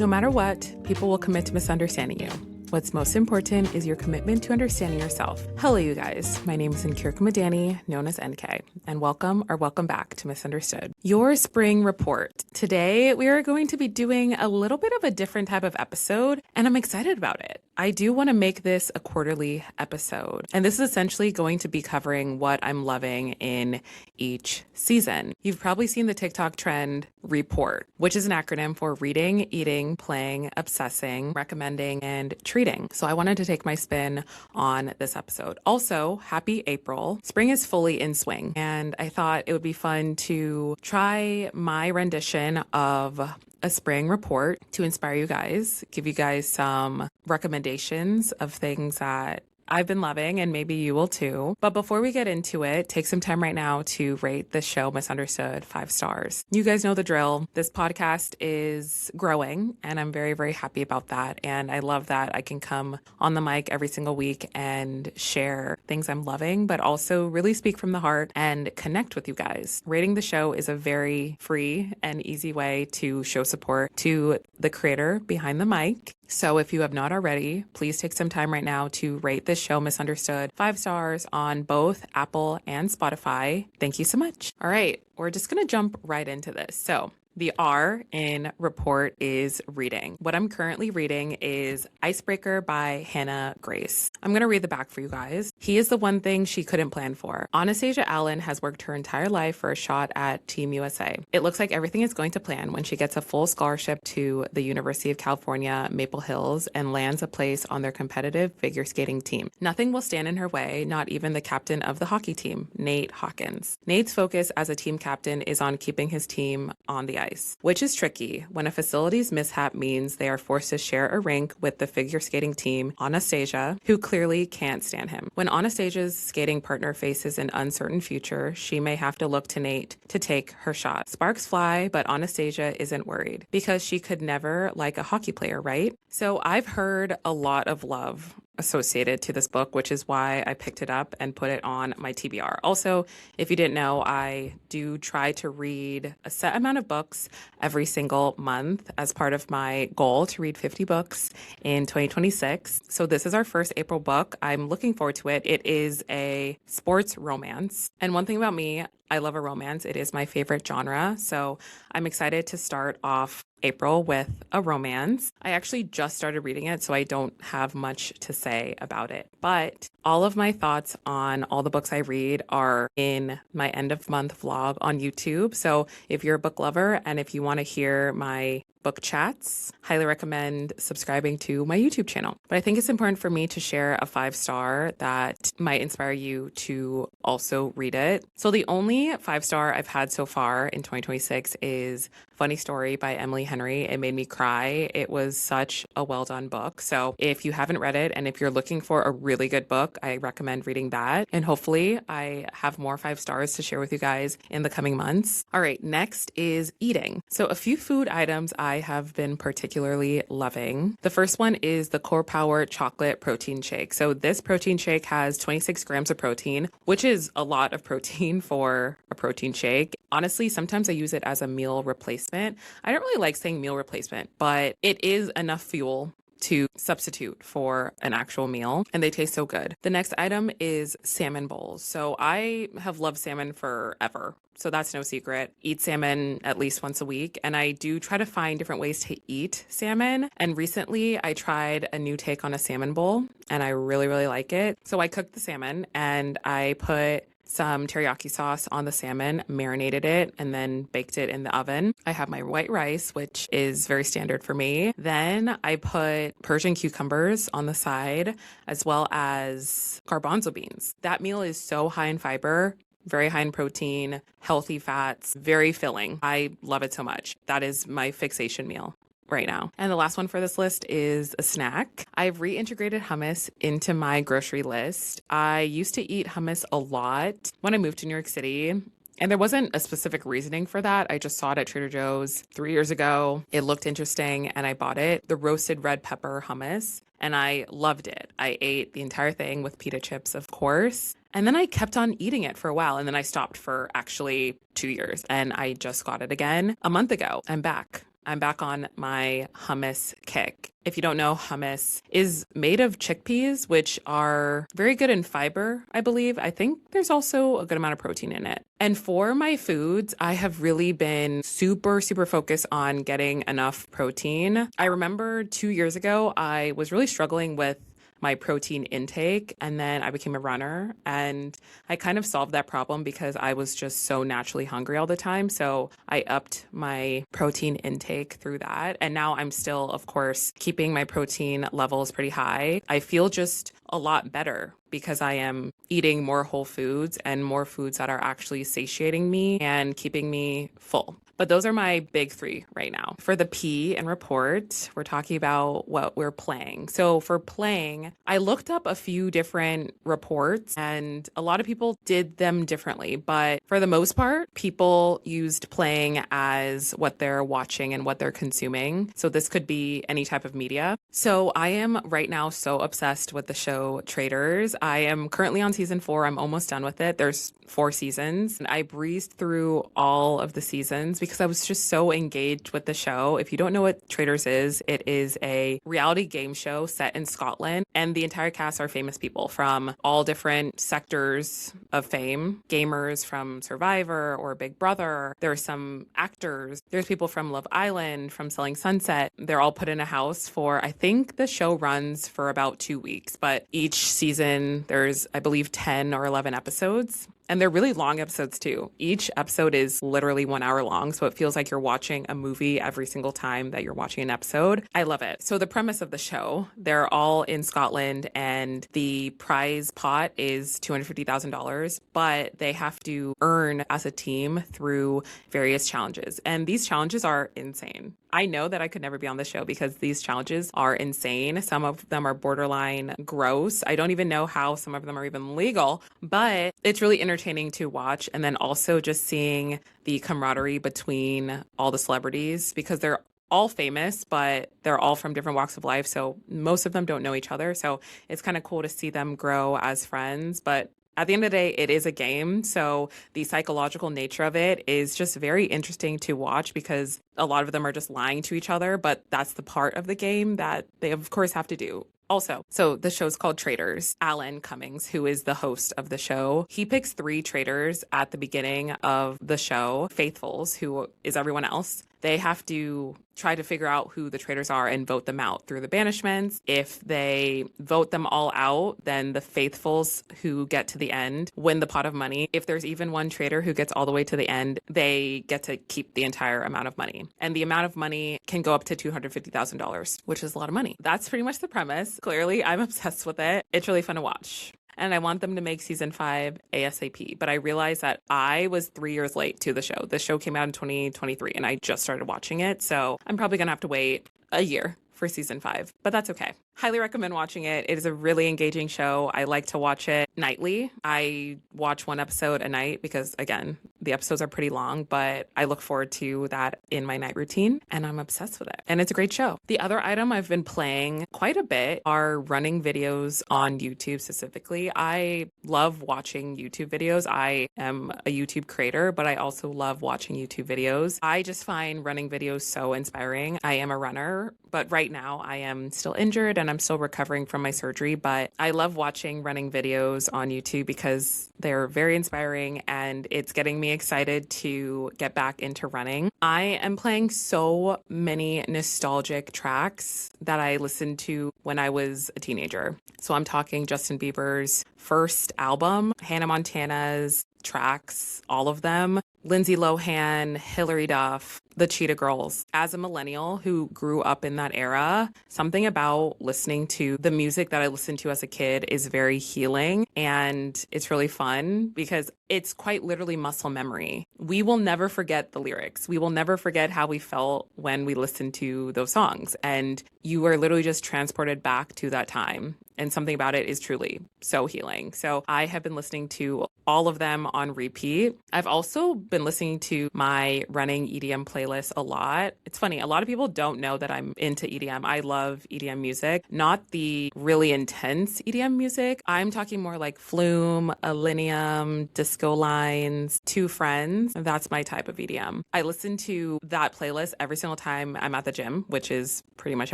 No matter what, people will commit to misunderstanding you. What's most important is your commitment to understanding yourself. Hello, you guys. My name is Nkirka Madani, known as NK, and welcome back to Misunderstood, your spring report. Today, we are going to be doing a little bit of a different type of episode, and I'm excited about it. I do want to make this a quarterly episode, and this is essentially going to be covering what I'm loving in each season. You've probably seen the TikTok trend REPORT, which is an acronym for reading, eating, playing, obsessing, recommending, and treating. So I wanted to take my spin on this episode. Also, happy April. Spring is fully in swing, and I thought it would be fun to try my rendition of a spring report to inspire you guys, give you guys some recommendations of things that I've been loving, and maybe you will too. But before we get into it, take some time right now to rate this show, Misunderstood, 5 stars. You guys know the drill. This podcast is growing, and I'm very, very happy about that. And I love that I can come on the mic every single week and share things I'm loving, but also really speak from the heart and connect with you guys. Rating the show is a very free and easy way to show support to the creator behind the mic. So if you have not already, please take some time right now to rate this show, Misunderstood, 5 stars on both Apple and Spotify. Thank you so much. All right, we're just going to jump right into this. So the R in report is reading. What I'm currently reading is Icebreaker by Hannah Grace. I'm going to read the back for you guys. He is the one thing she couldn't plan for. Anastasia Allen has worked her entire life for a shot at Team USA. It looks like everything is going to plan when she gets a full scholarship to the University of California, Maple Hills, and lands a place on their competitive figure skating team. Nothing will stand in her way, not even the captain of the hockey team, Nate Hawkins. Nate's focus as a team captain is on keeping his team on the ice, which is tricky when a facility's mishap means they are forced to share a rink with the figure skating team, Anastasia, who clearly can't stand him. When Anastasia's skating partner faces an uncertain future, she may have to look to Nate to take her shot. Sparks fly, but Anastasia isn't worried because she could never like a hockey player, right? So I've heard a lot of love associated to this book, which is why I picked it up and put it on my TBR. Also, if you didn't know, I do try to read a set amount of books every single month as part of my goal to read 50 books in 2026. So this is our first April book. I'm looking forward to it. It is a sports romance. And one thing about me, I love a romance. It is my favorite genre. So I'm excited to start off April with a romance. I actually just started reading it, so I don't have much to say about it. But all of my thoughts on all the books I read are in my end of month vlog on YouTube. So if you're a book lover and if you want to hear my book chats, highly recommend subscribing to my YouTube channel. But I think it's important for me to share a 5-star that might inspire you to also read it. So the only 5-star I've had so far in 2026 is Funny Story by Emily Henry. It made me cry. It was such a well done book. So if you haven't read it and if you're looking for a really good book, I recommend reading that. And hopefully I have more 5 stars to share with you guys in the coming months. All right, next is eating. So a few food items I have been particularly loving. The first one is the Core Power Chocolate Protein Shake. So this protein shake has 26 grams of protein, which is a lot of protein for a protein shake. Honestly, sometimes I use it as a meal replacement. I don't really like saying meal replacement, but it is enough fuel to substitute for an actual meal, and they taste so good. The next item is salmon bowls. So I have loved salmon forever. So that's no secret. Eat salmon at least once a week. And I do try to find different ways to eat salmon. And recently I tried a new take on a salmon bowl and I really, really like it. So I cooked the salmon and I put some teriyaki sauce on the salmon, marinated it, and then baked it in the oven. I have my white rice, which is very standard for me. Then I put Persian cucumbers on the side, as well as garbanzo beans. That meal is so high in fiber, very high in protein, healthy fats, very filling. I love it so much. That is my fixation meal right now. And the last one for this list is a snack. I've reintegrated hummus into my grocery list. I used to eat hummus a lot when I moved to New York City. And there wasn't a specific reasoning for that. I just saw it at Trader Joe's 3 years ago. It looked interesting and I bought it, the roasted red pepper hummus, and I loved it. I ate the entire thing with pita chips, of course. And then I kept on eating it for a while. And then I stopped for actually 2 years. And I just got it again a month ago. I'm back. I'm back on my hummus kick. If you don't know, hummus is made of chickpeas, which are very good in fiber, I believe. I think there's also a good amount of protein in it. And for my foods, I have really been super focused on getting enough protein. I remember 2 years ago, I was really struggling with my protein intake, and then I became a runner, and I kind of solved that problem because I was just so naturally hungry all the time. So I upped my protein intake through that, and now I'm still, of course, keeping my protein levels pretty high. I feel just a lot better because I am eating more whole foods and more foods that are actually satiating me and keeping me full. But those are my big three right now. For the P and report, we're talking about what we're playing. So for playing, I looked up a few different reports and a lot of people did them differently. But for the most part, people used playing as what they're watching and what they're consuming. So this could be any type of media. So I am right now so obsessed with the show Traitors. I am currently on season 4. I'm almost done with it. There's 4 seasons. And I breezed through all of the seasons because I was just so engaged with the show. If you don't know what Traitors is, it is a reality game show set in Scotland, and the entire cast are famous people from all different sectors of fame. Gamers from Survivor or Big Brother. There's some actors. There's people from Love Island, from Selling Sunset. They're all put in a house for, I think the show runs for about 2 weeks, but each season there's, I believe, 10 or 11 episodes. And they're really long episodes too. Each episode is literally 1 hour long, so it feels like you're watching a movie every single time that you're watching an episode. I love it. So the premise of the show, they're all in Scotland and the prize pot is $250,000, but they have to earn as a team through various challenges. And these challenges are insane. I know that I could never be on the show because these challenges are insane. Some of them are borderline gross. I don't even know how some of them are even legal, but it's really entertaining to watch. And then also just seeing the camaraderie between all the celebrities because they're all famous, but they're all from different walks of life. So most of them don't know each other. So it's kind of cool to see them grow as friends. But at the end of the day, it is a game. So the psychological nature of it is just very interesting to watch because a lot of them are just lying to each other, but that's the part of the game that they, of course, have to do. Also, so the show's called Traitors. Alan Cummings, who is the host of the show, he picks 3 traitors at the beginning of the show. Faithfuls, who is everyone else. They have to try to figure out who the traitors are and vote them out through the banishments. If they vote them all out, then the faithfuls who get to the end win the pot of money. If there's even one traitor who gets all the way to the end, they get to keep the entire amount of money. And the amount of money can go up to $250,000, which is a lot of money. That's pretty much the premise. Clearly, I'm obsessed with it. It's really fun to watch. And I want them to make season 5 ASAP. But I realized that I was 3 years late to the show. The show came out in 2023 and I just started watching it. So I'm probably going to have to wait a year for season 5, but that's okay. Highly recommend watching it. It is a really engaging show. I like to watch it nightly. I watch 1 episode a night because, again, the episodes are pretty long, but I look forward to that in my night routine and I'm obsessed with it. And it's a great show. The other item I've been playing quite a bit are running videos on YouTube specifically. I love watching YouTube videos. I am a YouTube creator, but I also love watching YouTube videos. I just find running videos so inspiring. I am a runner, but right now I am still injured and I'm still recovering from my surgery, but I love watching running videos on YouTube because they're very inspiring and it's getting me excited to get back into running. I am playing so many nostalgic tracks that I listened to when I was a teenager. So I'm talking Justin Bieber's first album, Hannah Montana's tracks, all of them, Lindsay Lohan, Hilary Duff, the Cheetah Girls. As a millennial who grew up in that era, something about listening to the music that I listened to as a kid is very healing and it's really fun because it's quite literally muscle memory. We will never forget the lyrics. We will never forget how we felt when we listened to those songs. And you are literally just transported back to that time. And something about it is truly so healing. So I have been listening to all of them on repeat. I've also been listening to my running EDM playlist a lot. It's funny, a lot of people don't know that I'm into EDM. I love EDM music, not the really intense EDM music. I'm talking more like Flume, Alinea, Disco Lines, Two Friends. That's my type of EDM. I listen to that playlist every single time I'm at the gym, which is pretty much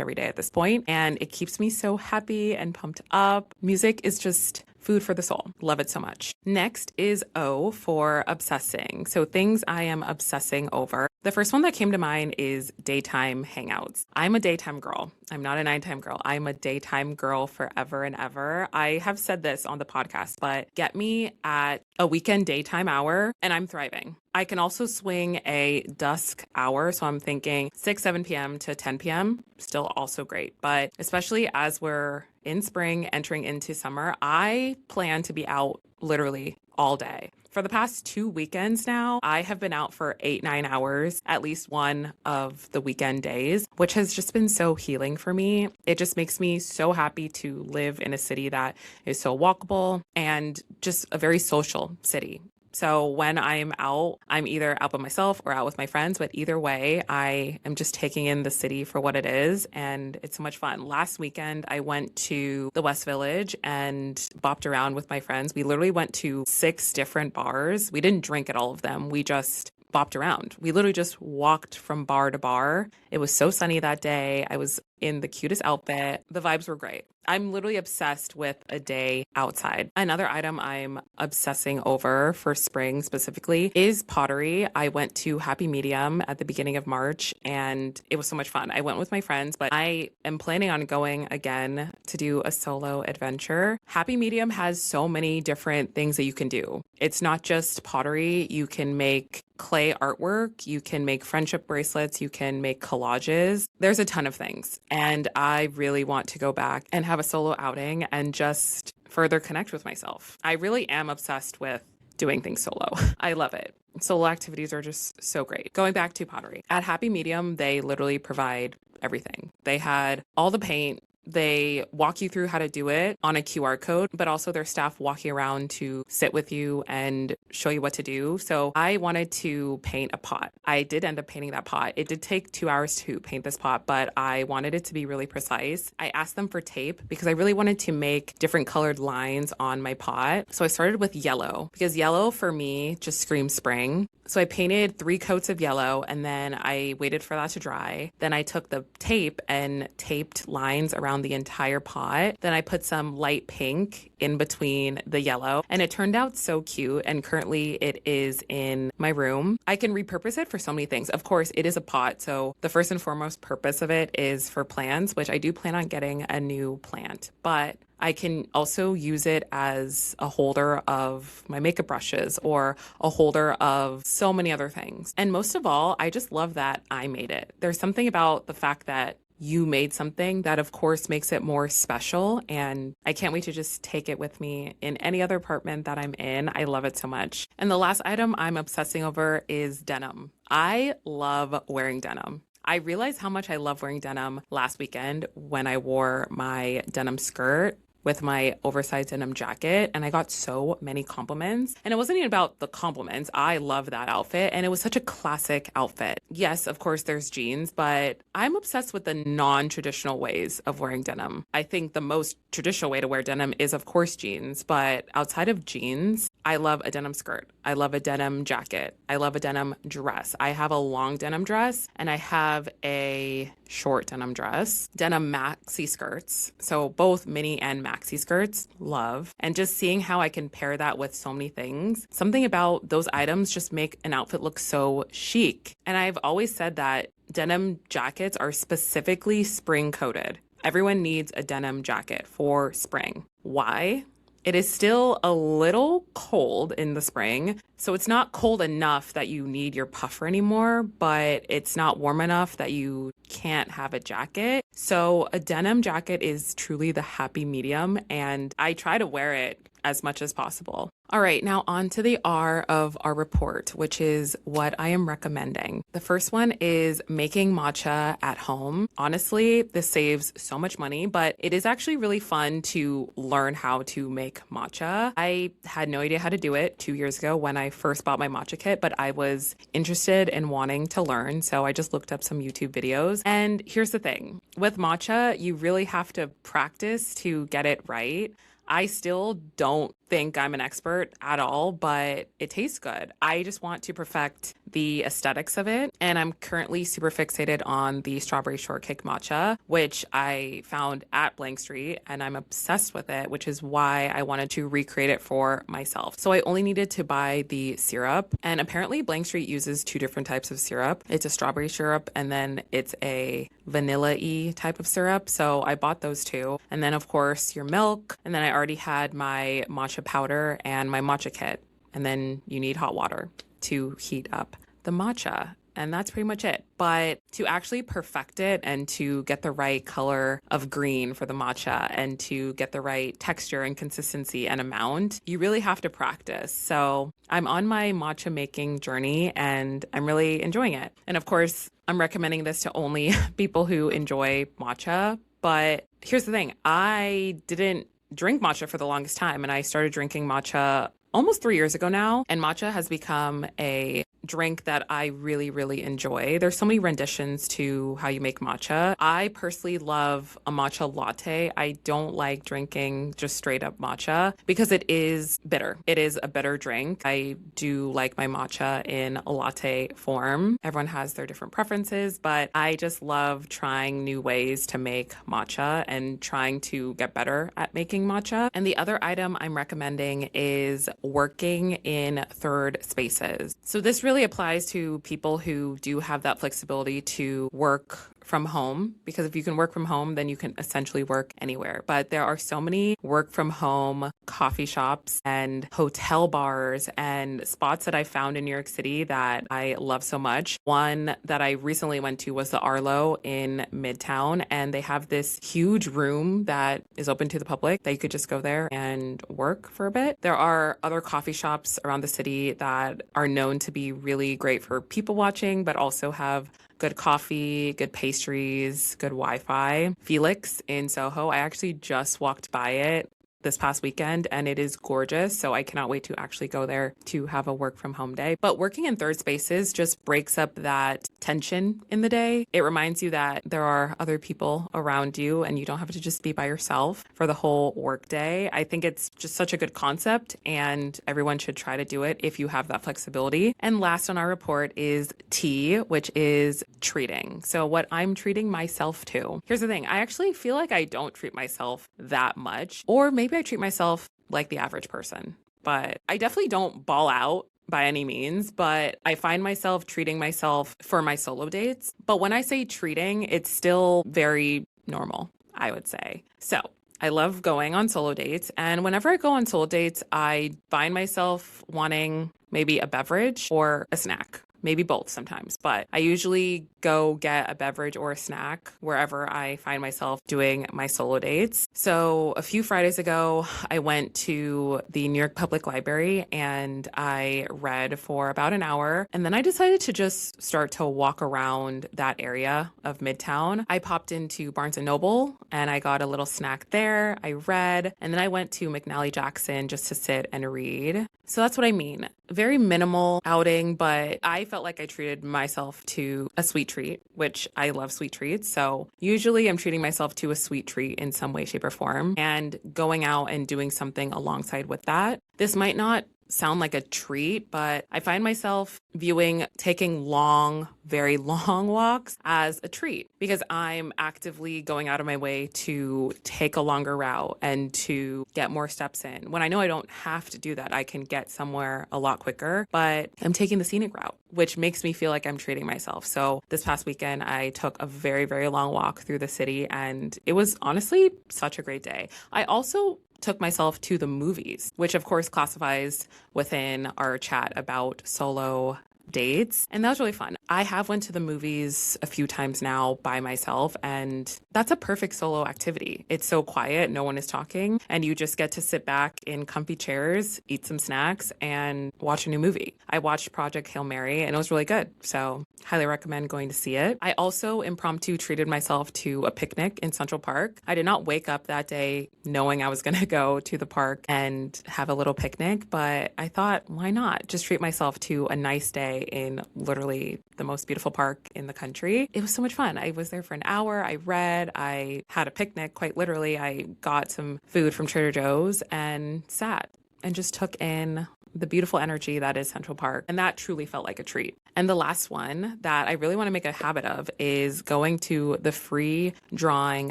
every day at this point, and it keeps me so happy and pumped up. Music is just food for the soul. Love it so much. Next is O for obsessing. So things I am obsessing over. The first one that came to mind is daytime hangouts. I'm a daytime girl. I'm not a nighttime girl. I'm a daytime girl forever and ever. I have said this on the podcast, but get me at a weekend daytime hour and I'm thriving. I can also swing a dusk hour. So I'm thinking 6, 7 p.m. to 10 p.m. Still also great. But especially as we're in spring, entering into summer, I plan to be out literally all day. For the past 2 weekends now, I have been out for 8, 9 hours, at least one of the weekend days, which has just been so healing for me. It just makes me so happy to live in a city that is so walkable and just a very social city. So when I'm out, I'm either out by myself or out with my friends, but either way, I am just taking in the city for what it is, and it's so much fun. Last weekend, I went to the West Village and bopped around with my friends. We literally went to 6 different bars. We didn't drink at all of them. We just bopped around. We literally just walked from bar to bar. It was so sunny that day. I was in the cutest outfit. The vibes were great. I'm literally obsessed with a day outside. Another item I'm obsessing over for spring specifically is pottery. I went to Happy Medium at the beginning of March and it was so much fun. I went with my friends, but I am planning on going again to do a solo adventure. Happy Medium has so many different things that you can do. It's not just pottery. You can make clay artwork, you can make friendship bracelets, you can make collages. There's a ton of things. And I really want to go back and have a solo outing and just further connect with myself. I really am obsessed with doing things solo. I love it. Solo activities are just so great. Going back to pottery. At Happy Medium, they literally provide everything. They had all the paint. They walk you through how to do it on a QR code, but also their staff walking around to sit with you and show you what to do. So I wanted to paint a pot. I did end up painting that pot. It did take 2 hours to paint this pot, but I wanted it to be really precise. I asked them for tape because I really wanted to make different colored lines on my pot. So I started with yellow because yellow for me just screams spring. So I painted 3 coats of yellow and then I waited for that to dry. Then I took the tape and taped lines around the entire pot. Then I put some light pink in between the yellow and it turned out so cute. And currently it is in my room. I can repurpose it for so many things. Of course, it is a pot. So the first and foremost purpose of it is for plants, which I do plan on getting a new plant, but I can also use it as a holder of my makeup brushes or a holder of so many other things. And most of all, I just love that I made it. There's something about the fact that you made something that of course makes it more special. And I can't wait to just take it with me in any other apartment that I'm in. I love it so much. And the last item I'm obsessing over is denim. I love wearing denim. I realized how much I love wearing denim last weekend when I wore my denim skirt with my oversized denim jacket, and I got so many compliments. And it wasn't even about the compliments. I love that outfit, and it was such a classic outfit. Yes, of course, there's jeans, but I'm obsessed with the non-traditional ways of wearing denim. I think the most traditional way to wear denim is, of course, jeans, but outside of jeans, I love a denim skirt. I love a denim jacket. I love a denim dress. I have a long denim dress, and I have a short denim dress, denim maxi skirts. So both mini and maxi skirts, love. And just seeing how I can pair that with so many things. Something about those items just make an outfit look so chic. And I've always said that denim jackets are specifically spring coated. Everyone needs a denim jacket for spring. Why? It is still a little cold in the spring. So it's not cold enough that you need your puffer anymore, but it's not warm enough that you can't have a jacket. So a denim jacket is truly the happy medium, and I try to wear it as much as possible. All right, now on to the R of our report, which is what I am recommending. The first one is making matcha at home. Honestly, this saves so much money, but it is actually really fun to learn how to make matcha. I had no idea how to do it 2 years ago when I first bought my matcha kit, but I was interested in wanting to learn, so I just looked up some YouTube videos. And here's the thing, with matcha, you really have to practice to get it right. I still don't think I'm an expert at all, but it tastes good. I just want to perfect the aesthetics of it. And I'm currently super fixated on the strawberry shortcake matcha, which I found at Blank Street, and I'm obsessed with it, which is why I wanted to recreate it for myself. So I only needed to buy the syrup, and apparently Blank Street uses 2 different types of syrup. It's a strawberry syrup, and then it's a vanilla-y type of syrup. So I bought those 2. And then of course your milk, and then I already had my matcha powder and my matcha kit. And then you need hot water to heat up the matcha. And that's pretty much it. But to actually perfect it and to get the right color of green for the matcha and to get the right texture and consistency and amount, you really have to practice. So I'm on my matcha making journey and I'm really enjoying it. And of course, I'm recommending this to only people who enjoy matcha. But here's the thing, I didn't drink matcha for the longest time, and I started drinking matcha almost 3 years ago now, and matcha has become a drink that I really, really enjoy. There's so many renditions to how you make matcha. I personally love a matcha latte. I don't like drinking just straight up matcha because it is bitter. It is a bitter drink. I do like my matcha in a latte form. Everyone has their different preferences, but I just love trying new ways to make matcha and trying to get better at making matcha. And the other item I'm recommending is working in third spaces. So this really applies to people who do have that flexibility to work from home, because if you can work from home, then you can essentially work anywhere. But there are so many work from home coffee shops and hotel bars and spots that I found in New York City that I love so much. One that I recently went to was the Arlo in Midtown, and they have this huge room that is open to the public that you could just go there and work for a bit. There are other coffee shops around the city that are known to be really great for people watching, but also have good coffee, good pastries, good Wi-Fi. Felix in Soho, I actually just walked by it this past weekend and it is gorgeous. So I cannot wait to actually go there to have a work from home day. But working in third spaces just breaks up that tension in the day. It reminds you that there are other people around you and you don't have to just be by yourself for the whole work day. I think it's just such a good concept and everyone should try to do it if you have that flexibility. And last on our report is T, which is treating. So what I'm treating myself to. Here's the thing. I actually feel like I don't treat myself that much, or maybe I treat myself like the average person, but I definitely don't ball out by any means, but I find myself treating myself for my solo dates. But when I say treating, it's still very normal, I would say. So I love going on solo dates. And whenever I go on solo dates, I find myself wanting maybe a beverage or a snack. Maybe both sometimes, but I usually go get a beverage or a snack wherever I find myself doing my solo dates. So a few Fridays ago, I went to the New York Public Library and I read for about an hour. And then I decided to just start to walk around that area of Midtown. I popped into Barnes & Noble and I got a little snack there. I read, and then I went to McNally Jackson just to sit and read. So that's what I mean. Very minimal outing, but I felt like I treated myself to a sweet treat, which I love sweet treats. So usually I'm treating myself to a sweet treat in some way, shape, or form, and going out and doing something alongside with that. This might not sound like a treat, but I find myself viewing taking long, very long walks as a treat because I'm actively going out of my way to take a longer route and to get more steps in. When I know I don't have to do that, I can get somewhere a lot quicker, but I'm taking the scenic route, which makes me feel like I'm treating myself. So this past weekend, I took a very, very long walk through the city and it was honestly such a great day. I also took myself to the movies, which of course classifies within our chat about solo dates. And that was really fun. I have went to the movies a few times now by myself, and that's a perfect solo activity. It's so quiet, no one is talking, and you just get to sit back in comfy chairs, eat some snacks, and watch a new movie. I watched Project Hail Mary, and it was really good. So highly recommend going to see it. I also impromptu treated myself to a picnic in Central Park. I did not wake up that day knowing I was going to go to the park and have a little picnic, but I thought, why not? Just treat myself to a nice day in literally the most beautiful park in the country. It was so much fun. I was there for an hour. I read. I had a picnic, quite literally. I got some food from Trader Joe's and sat and just took in the beautiful energy that is Central Park. And that truly felt like a treat. And the last one that I really want to make a habit of is going to the free drawing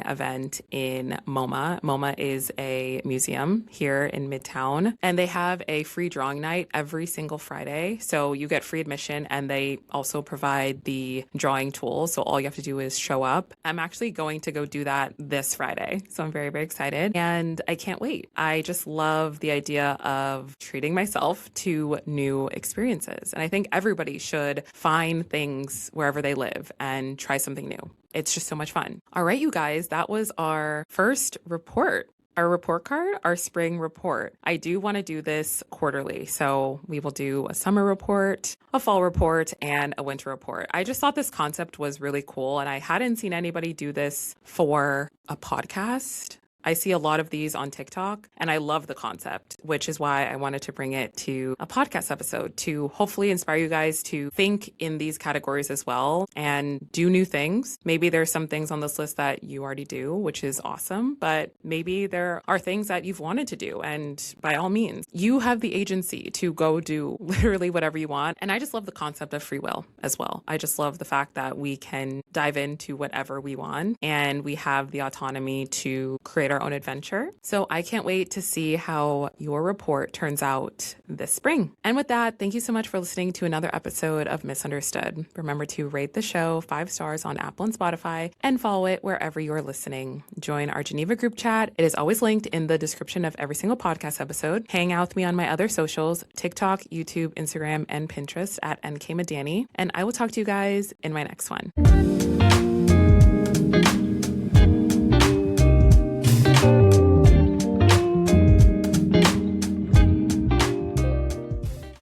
event in MoMA. MoMA is a museum here in Midtown, and they have a free drawing night every single Friday. So you get free admission, and they also provide the drawing tools. So all you have to do is show up. I'm actually going to go do that this Friday. So I'm very, very excited, and I can't wait. I just love the idea of treating myself to new experiences. And I think everybody should find things wherever they live and try something new. It's just so much fun. All right, you guys, that was our first report. Our report card, our spring report. I do want to do this quarterly. So we will do a summer report, a fall report, and a winter report. I just thought this concept was really cool, and I hadn't seen anybody do this for a podcast. I see a lot of these on TikTok, and I love the concept, which is why I wanted to bring it to a podcast episode to hopefully inspire you guys to think in these categories as well and do new things. Maybe there's some things on this list that you already do, which is awesome, but maybe there are things that you've wanted to do. And by all means, you have the agency to go do literally whatever you want. And I just love the concept of free will as well. I just love the fact that we can dive into whatever we want, and we have the autonomy to create our own adventure. So I can't wait to see how your report turns out this spring. And with that, thank you so much for listening to another episode of Misunderstood. Remember to rate the show 5 stars on Apple and Spotify and follow it wherever you're listening. Join our Geneva group chat. It is always linked in the description of every single podcast episode. Hang out with me on my other socials, TikTok, YouTube, Instagram, and Pinterest at NK Madani. And I will talk to you guys in my next one.